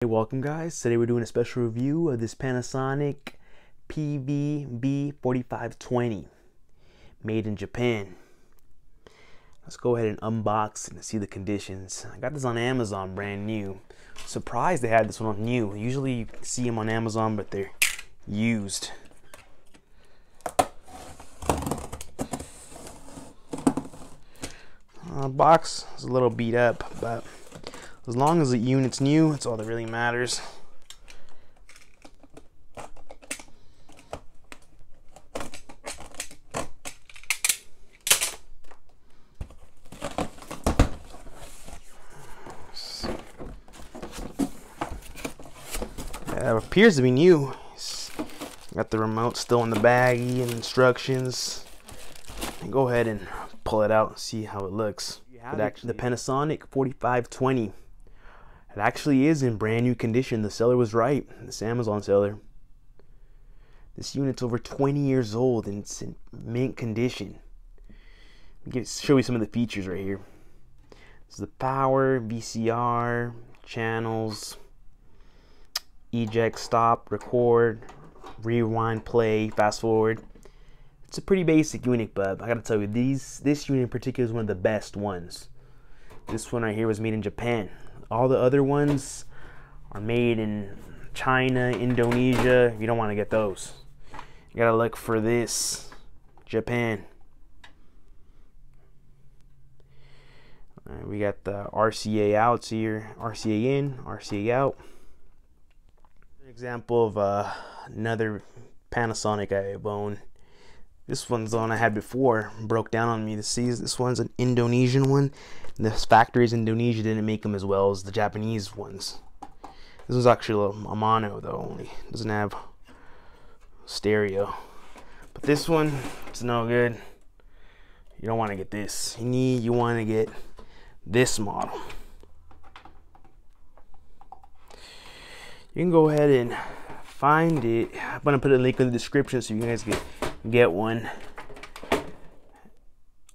Hey, welcome guys. Today we're doing a special review of this Panasonic PV-V4520 made in Japan. Let's go ahead and unbox and see the conditions. I got this on Amazon brand new. Surprised they had this one on new. Usually you see them on Amazon, but they're used. Box is a little beat up, but as long as the unit's new, that's all that really matters. It appears to be new. Got the remote still in the baggie and instructions. And go ahead and pull it out and see how it looks. The Panasonic 4520. It actually is in brand new condition. The seller was right. This Amazon seller. This unit's over 20 years old and it's in mint condition. Show you some of the features right here. This is the power, VCR, channels, eject, stop, record, rewind, play, fast forward. It's a pretty basic unit, but I gotta tell you, this unit in particular is one of the best ones. This one right here was made in Japan. All the other ones are made in China, Indonesia. You don't want to get those. You gotta look for this, Japan. We got the RCA outs here, RCA in, RCA out. An example of another Panasonic I own. This one's the one I had before, broke down on me. This one's an Indonesian one. The factories in Indonesia didn't make them as well as the Japanese ones. This one's actually a mono though, only doesn't have stereo. But this one, it's no good. You don't want to get this. You want to get this model. You can go ahead and find it. I'm gonna put a link in the description so you guys can get one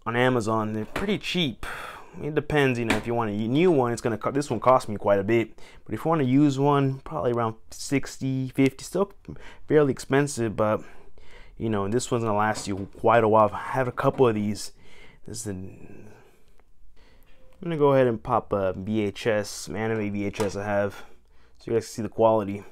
on Amazon. They're pretty cheap. It depends, you know, if you want a new one, it's gonna this one cost me quite a bit, but if you want to use one, probably around 60, 50, still fairly expensive, but you know, this one's gonna last you quite a while. I have a couple of these. I'm gonna go ahead and pop a VHS, anime VHS I have, so you guys can see the quality.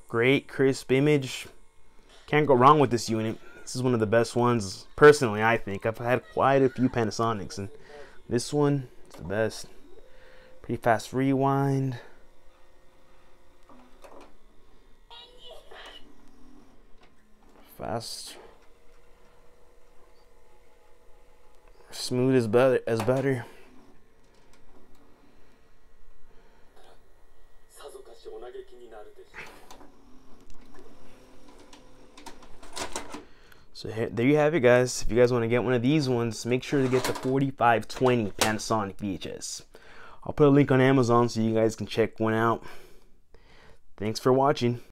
Great crisp image. Can't go wrong with this unit. This is one of the best ones, personally, I think. I've had quite a few Panasonics, and this one is the best. Pretty fast rewind. Fast. Smooth as butter. So there you have it, guys. If you guys want to get one of these ones, make sure to get the 4520 Panasonic VHS. I'll put a link on Amazon so you guys can check one out. Thanks for watching.